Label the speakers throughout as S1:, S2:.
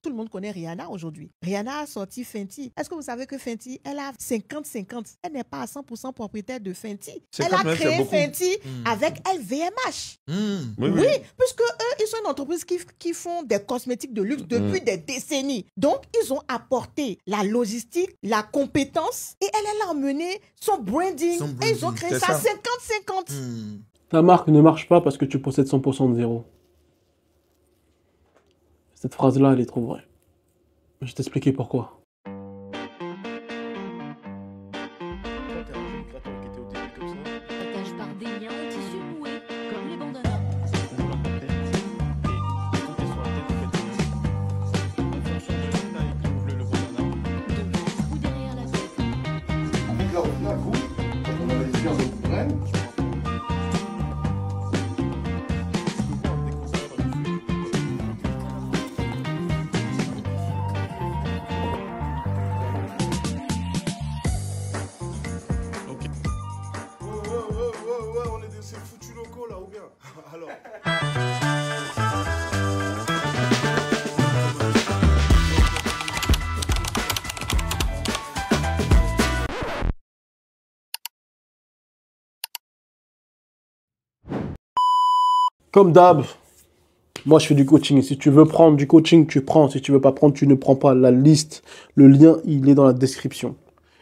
S1: Tout le monde connaît Rihanna aujourd'hui. Rihanna a sorti Fenty. Est-ce que vous savez que Fenty, elle a 50-50. Elle n'est pas à 100% propriétaire de Fenty. Elle a créé Fenty avec LVMH. Oui, puisque eux, ils sont une entreprise qui font des cosmétiques de luxe depuis des décennies. Donc, ils ont apporté la logistique, la compétence et elle a emmené son branding. Et ils ont créé ça 50-50.
S2: Ta marque ne marche pas parce que tu possèdes 100% de zéro. Cette phrase-là, elle est trop vraie. Je vais t'expliquer pourquoi.
S3: Partage par des liens en tissu noué, comme les bandanas. Ou derrière la tête.
S4: Donc là, au final, vous, on va les faire de brand. On est des foutus locaux là, ou bien? Alors.
S2: Comme d'hab, moi je fais du coaching. Si tu veux prendre du coaching, tu prends. Si tu veux pas prendre, tu ne prends pas. La liste, le lien, il est dans la description.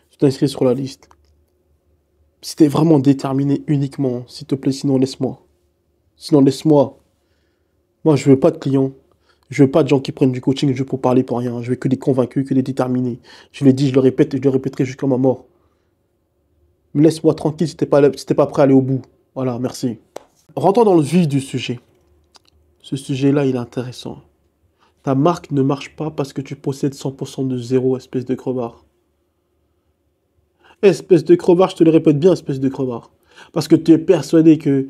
S2: Tu t'inscris sur la liste. Si t'es vraiment déterminé uniquement, s'il te plaît, sinon laisse-moi. Sinon laisse-moi. Moi je veux pas de clients. Je veux pas de gens qui prennent du coaching juste pour parler pour rien. Je veux que des convaincus, que des déterminés. Je l'ai dit, je le répète et je le répéterai jusqu'à ma mort. Mais laisse-moi tranquille si t'es pas prêt à aller au bout. Voilà, merci. Rentrons dans le vif du sujet. Ce sujet-là, il est intéressant. Ta marque ne marche pas parce que tu possèdes 100% de zéro, espèce de crevard. Espèce de crevard, je te le répète bien, espèce de crevard. Parce que tu es persuadé que...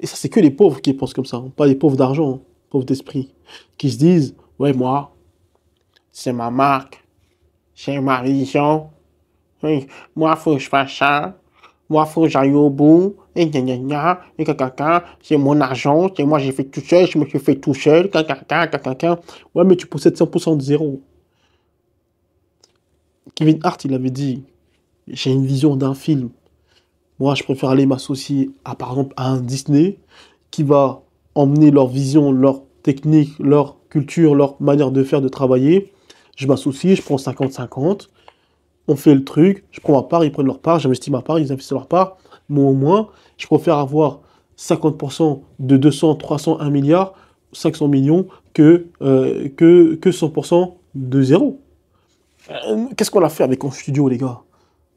S2: Et ça, c'est que les pauvres qui pensent comme ça. Pas les pauvres d'argent, hein, pauvres d'esprit. Qui se disent, ouais, moi, c'est ma marque. C'est ma vision. Oui, moi, faut que je fasse ça. Moi, faut que j'aille au bout. Et gna gna gna. Et caca. C'est mon argent. C'est moi, j'ai fait tout seul. Je me suis fait tout seul. Caca. Ouais, mais tu possèdes 100% de zéro. Kevin Hart, il avait dit, j'ai une vision d'un film. Moi, je préfère aller m'associer à, par exemple, à un Disney qui va emmener leur vision, leur technique, leur culture, leur manière de faire, de travailler. Je m'associe, je prends 50-50. On fait le truc, je prends ma part, ils prennent leur part, j'investis ma part, ils investissent leur part. Moi, au moins, je préfère avoir 50% de 200, 300, 1 milliard, 500 millions que 100% de zéro. Qu'est-ce qu'on a fait avec Ange Studio, les gars?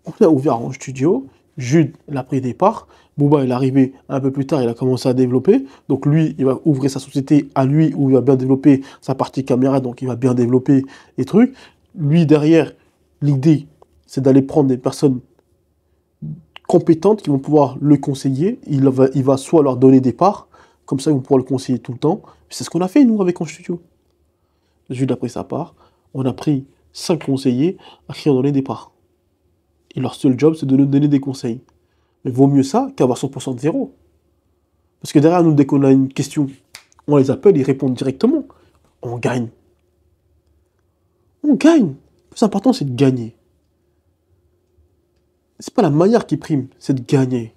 S2: On a ouvert Ange Studio, Jude, il a pris des parts, Booba, il est arrivé un peu plus tard, il a commencé à développer. Donc lui, il va ouvrir sa société à lui, où il va bien développer sa partie caméra, donc il va bien développer les trucs. Lui, derrière, l'idée, c'est d'aller prendre des personnes compétentes qui vont pouvoir le conseiller. Il va soit leur donner des parts, comme ça ils vont pouvoir le conseiller tout le temps. C'est ce qu'on a fait, nous, avec Ange Studio. Jude a pris sa part, on a pris 5 conseillers à qui on donnait des parts. Et leur seul job, c'est de nous donner des conseils. Mais vaut mieux ça qu'avoir 100% de zéro. Parce que derrière nous, dès qu'on a une question, on les appelle, ils répondent directement. On gagne. On gagne. Le plus important, c'est de gagner. C'est pas la manière qui prime, c'est de gagner.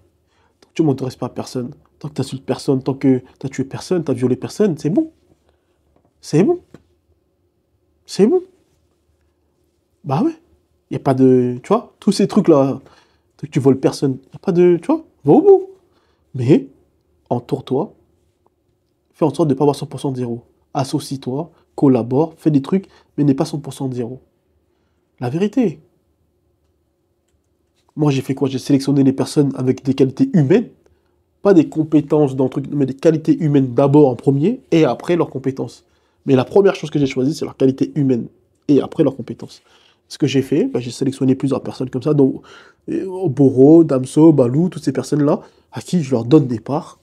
S2: Tant que tu ne m'intéresses pas à personne, tant que tu n'insultes personne, tant que tu as tué personne, tu as violé personne, c'est bon. C'est bon. C'est bon. Bah ouais. Il n'y a pas de... Tu vois, tous ces trucs-là, que tu voles personne, il n'y a pas de... Tu vois, va au bout. Mais, entoure-toi, fais en sorte de ne pas avoir 100% de zéro. Associe-toi, collabore, fais des trucs, mais n'aie pas 100% de zéro. La vérité. Moi, j'ai fait quoi? J'ai sélectionné les personnes avec des qualités humaines, pas des compétences dans le truc, mais des qualités humaines d'abord en premier, et après leurs compétences. Mais la première chose que j'ai choisie, c'est leur qualité humaine, et après leurs compétences. Ce que j'ai fait, j'ai sélectionné plusieurs personnes comme ça, dont Boro, Damso, Balou, toutes ces personnes-là, à qui je leur donne des parts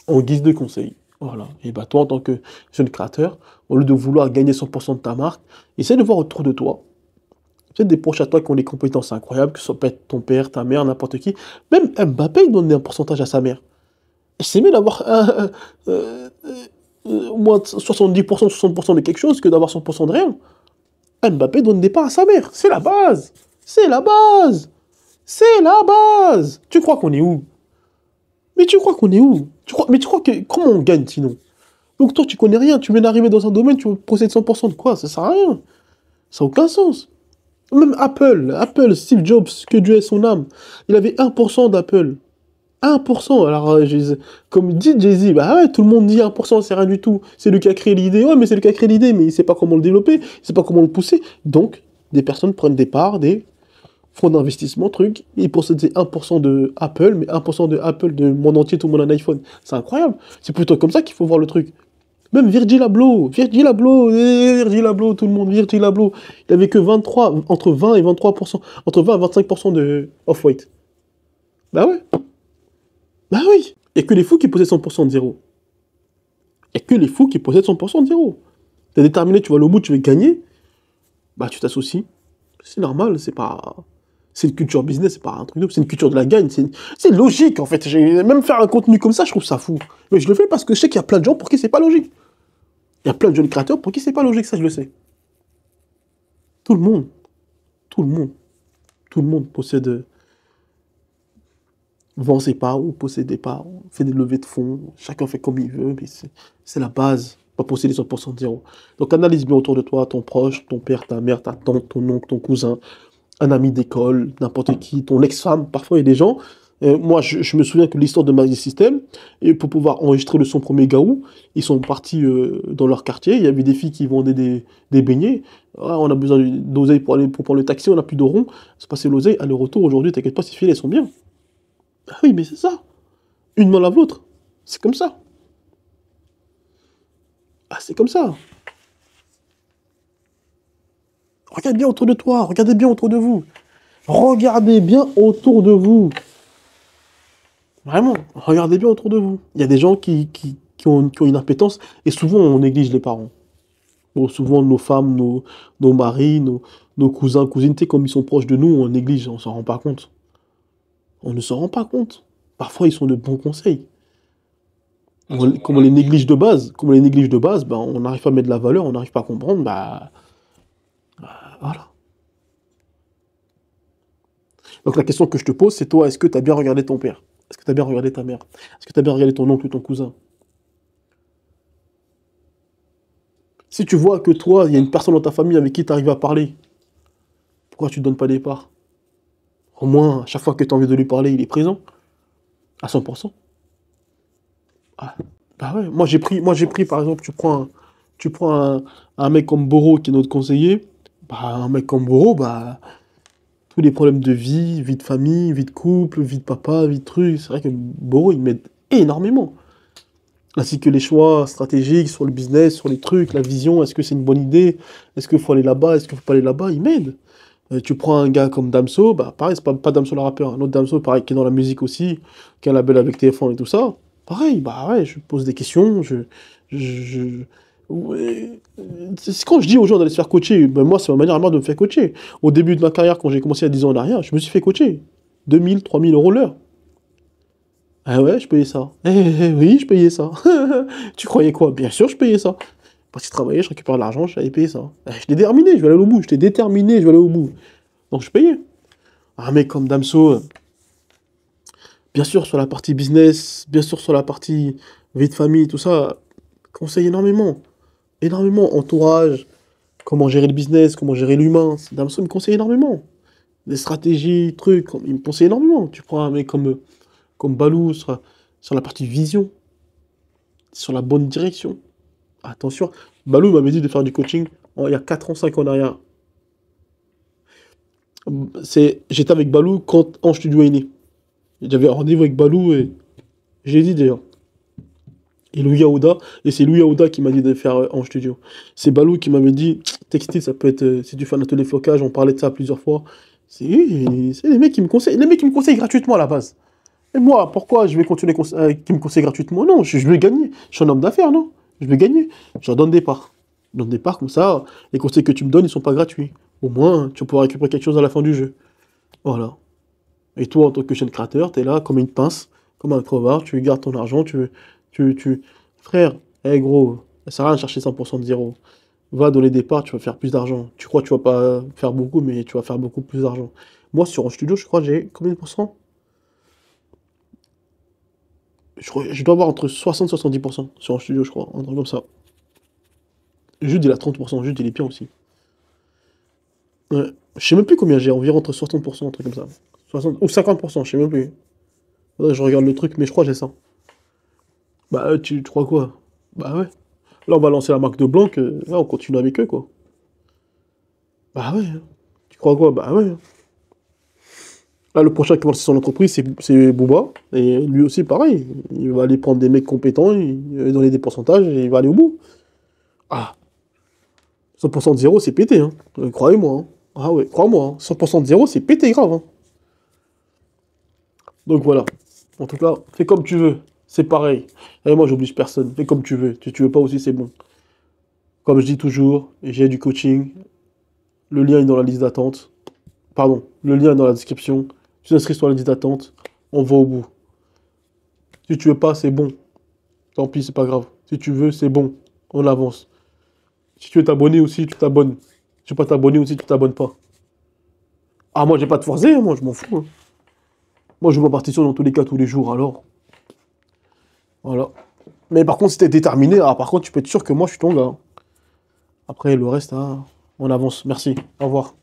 S2: en guise de conseil. Voilà. Et bah toi, en tant que jeune créateur, au lieu de vouloir gagner 100% de ta marque, essaie de voir autour de toi. Peut-être des proches à toi qui ont des compétences incroyables, que ce soit peut-être ton père, ta mère, n'importe qui. Même Mbappé, il donne un pourcentage à sa mère. Et c'est mieux d'avoir au moins 70%, 60% de quelque chose que d'avoir 100% de rien. Mbappé donne des parts à sa mère. C'est la base. C'est la base. C'est la base. Tu crois qu'on est où? Mais tu crois qu'on est où? Mais tu crois que... Comment on gagne sinon? Donc toi, tu connais rien. Tu viens d'arriver dans un domaine, tu possèdes 100% de quoi? Ça sert à rien. Ça n'a aucun sens. Même Apple, Steve Jobs, que Dieu ait son âme, il avait 1% d'Apple. 1%. Alors, comme dit Jay-Z, bah ouais, tout le monde dit 1%, c'est rien du tout. C'est lui qui a créé l'idée. Ouais, mais c'est lui qui a créé l'idée, mais il ne sait pas comment le développer, il ne sait pas comment le pousser. Donc, des personnes prennent des parts, des fonds d'investissement, trucs. Ils possèdent 1% de Apple, mais 1% de Apple de monde entier, tout le monde a un iPhone. C'est incroyable. C'est plutôt comme ça qu'il faut voir le truc. Même Virgil Abloh, tout le monde, Virgil Abloh. Il avait que entre 20 et 23%, entre 20 et 25% de Off-White. Bah ouais. Bah oui. Il n'y a que les fous qui possèdent 100% de zéro. Il n'y a que les fous qui possèdent 100% de zéro. T'es déterminé, tu vas aller au bout, tu veux gagner. Bah tu t'associes. C'est normal, c'est pas... C'est une culture business, c'est pas un truc de... C'est une culture de la gagne, c'est logique en fait. Même faire un contenu comme ça, je trouve ça fou. Mais je le fais parce que je sais qu'il y a plein de gens pour qui c'est pas logique. Il y a plein de jeunes créateurs pour qui c'est pas logique, ça je le sais. Tout le monde possède... vend ses parts ou possède des parts, fait des levées de fonds, chacun fait comme il veut, mais c'est la base, pas posséder 100% de zéro. Donc analyse bien autour de toi, ton proche, ton père, ta mère, ta tante, ton oncle, ton cousin, un ami d'école, n'importe qui, ton ex-femme, parfois il y a des gens... moi, je me souviens que l'histoire de Magic System, et pour pouvoir enregistrer le son premier Gaou, ils sont partis dans leur quartier, il y avait des filles qui vendaient des beignets, ah, on a besoin d'oseille pour prendre le taxi, on n'a plus de rond, c'est passé l'oseille, aller-retour, aujourd'hui, t'inquiète pas, ces filles, elles sont bien. Ah oui, mais c'est ça. Une main lave l'autre. C'est comme ça. Ah, c'est comme ça. Regarde bien autour de toi, regardez bien autour de vous. Regardez bien autour de vous. Vraiment, regardez bien autour de vous. Il y a des gens qui ont une impétence, et souvent on néglige les parents. Bon, souvent nos femmes, nos maris, nos cousins, cousines, tu sais, comme ils sont proches de nous, on néglige, on s'en rend pas compte. On ne s'en rend pas compte. Parfois, ils sont de bons conseils. Comme on les néglige de base, ben, on n'arrive pas à mettre de la valeur, on n'arrive pas à comprendre, voilà. Donc la question que je te pose, c'est toi, est-ce que tu as bien regardé ton père? Est-ce que tu as bien regardé ta mère? Est-ce que tu as bien regardé ton oncle ou ton cousin? Si tu vois que toi, il y a une personne dans ta famille avec qui tu arrives à parler, pourquoi tu ne donnes pas des parts? Au moins, à chaque fois que tu as envie de lui parler, il est présent. À 100%. Ah, bah ouais. Moi j'ai pris, par exemple, tu prends un mec comme Boro qui est notre conseiller. Bah, un mec comme Boro, bah, tous les problèmes de vie de famille, vie de couple, vie de papa, vie de trucs. C'est vrai que Boro, il m'aide énormément. Ainsi que les choix stratégiques sur le business, sur les trucs, la vision, est-ce que c'est une bonne idée? Est-ce qu'il faut aller là-bas? Est-ce qu'il faut pas aller là-bas? Il m'aide. Tu prends un gars comme Damso, bah pareil, c'est pas Damso le rappeur, un autre Damso, pareil, qui est dans la musique aussi, qui a un label avec TF1 et tout ça. Pareil, bah ouais, je pose des questions, ouais, c'est quand je dis aux gens d'aller se faire coacher, ben moi, c'est ma manière à moi de me faire coacher. Au début de ma carrière, quand j'ai commencé à 10 ans en arrière, je me suis fait coacher. 2000, 3000 euros l'heure. Ah ouais, je payais ça. Oui, je payais ça. Tu croyais quoi? Bien sûr, je payais ça. Parce que je travaillais, je récupère de l'argent, j'avais payé ça. J'étais déterminé, je vais aller au bout. J'étais déterminé, je vais aller au bout. Donc je payais. Un mec comme Damso, bien sûr sur la partie business, bien sûr sur la partie vie de famille, tout ça, conseille énormément. Énormément. Entourage, comment gérer le business, comment gérer l'humain. Damso me conseille énormément. Des stratégies, trucs, il me conseille énormément. Tu prends un mec comme Balou sur la partie vision, sur la bonne direction. Attention, Balou m'avait dit de faire du coaching il y a 4 ans, 5 ans en arrière. J'étais avec Balou quand Ange Studio est né. J'avais rendez-vous avec Balou et j'ai dit d'ailleurs. Et Louis Aouda, et c'est Louis Aouda qui m'a dit de faire Ange Studio. C'est Balou qui m'avait dit, textile, ça peut être, si tu fais un atelier flocage, on parlait de ça plusieurs fois. C'est les mecs qui me conseillent, gratuitement à la base. Et moi, pourquoi je vais continuer qui me conseillent gratuitement? Non, je vais gagner. Je suis un homme d'affaires, non? Je vais gagner. Je leur donne des parts. Je donne des parts comme ça, les conseils que tu me donnes, ils sont pas gratuits. Au moins, tu pourras récupérer quelque chose à la fin du jeu. Voilà. Et toi, en tant que jeune créateur, tu es là comme une pince, comme un crevard, tu gardes ton argent, Frère, Eh gros, ça sert à rien de chercher 100% de zéro. Va donner des parts, tu vas faire plus d'argent. Tu crois que tu vas pas faire beaucoup, mais tu vas faire beaucoup plus d'argent. Moi, sur un studio, je crois que j'ai combien de pourcents? Je dois avoir entre 60 et 70% sur un studio, je crois. Un truc comme ça. Jude, il a 30%. Jude, il est bien aussi. Ouais. Je sais même plus combien j'ai. Environ entre 60%, un truc comme ça. 60 ou 50%, je sais même plus. Faudrait que je regarde le truc, mais je crois que j'ai ça. Bah, tu crois quoi? Bah ouais. Là, on va lancer la marque de Blanc. Là, on continue avec eux, quoi. Bah ouais. Tu crois quoi? Bah ouais. Là, le prochain qui va lancer son entreprise, c'est Booba. Et lui aussi, pareil. Il va aller prendre des mecs compétents, il va donner des pourcentages et il va aller au bout. Ah, 100% de zéro, c'est pété, hein. Croyez-moi, hein. Ah ouais, crois-moi, hein. 100% de zéro, c'est pété grave, hein. Donc voilà. En tout cas, fais comme tu veux. C'est pareil. Et moi, j'oblige personne. Fais comme tu veux. Si tu veux pas aussi, c'est bon. Comme je dis toujours, j'ai du coaching. Le lien est dans la liste d'attente. Pardon, le lien est dans la description. Tu t'inscris sur la liste d'attente. On va au bout. Si tu veux pas, c'est bon. Tant pis, c'est pas grave. Si tu veux, c'est bon. On avance. Si tu veux t'abonner aussi, tu t'abonnes. Si tu veux pas t'abonner aussi, tu t'abonnes pas. Ah, moi, j'ai pas de forcer, hein, moi, je m'en fous, hein. Moi, je joue ma partition dans tous les cas, tous les jours, alors. Voilà. Mais par contre, si t'es déterminé, ah, par contre, tu peux être sûr que moi, je suis ton gars. Après, le reste, ah, on avance. Merci. Au revoir.